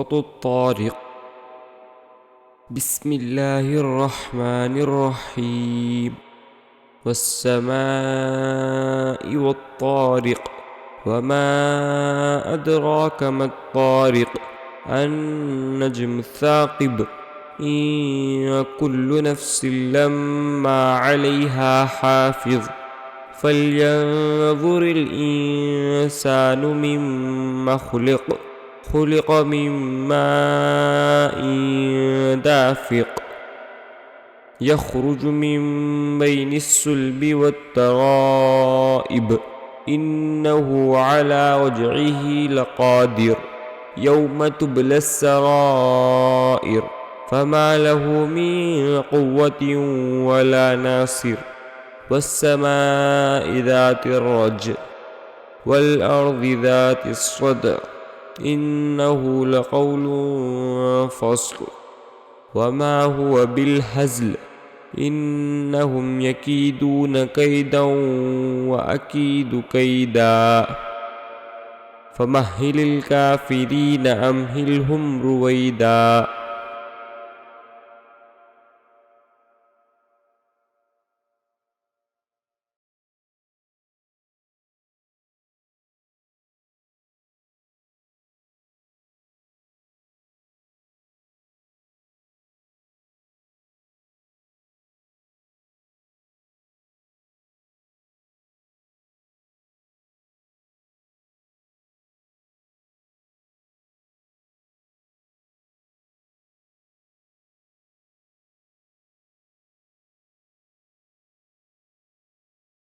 सूरत तारिक। बिस्मिल्लाहिर्रहमानिर्रहीम। वस्समाइ वत्तारिक वमा अदराक मत्तारिक अन्नज्मु साक़िब इन कुल्लु नफ्सिन लम्मा अलैहा हाफ़िज़ फल्यंज़ुरिल इंसानु मिम्मा खुलिक़ मिन माइन दाफ़िक़ यख़रुजु मिन बैनिस्सुल्बि वत्तराइब इन्नहु अला रज्इही लक़ादिर यौम तुबलस्सराइर फमा लहु मिन क़ुव्वतिन वला नासिर वस्समाइ ज़ातिर्रज्अ वल्अर्दि ज़ातिस्सदअ इन्नहु लक़ौलुन फ़स्ल वमा हुव बिल्हज़्ल इन्नहुम यकीदून कैदन वअकीदु कैदा फमह्हिलिल काफ़िरीन अम्हिलहुम रुवैदा।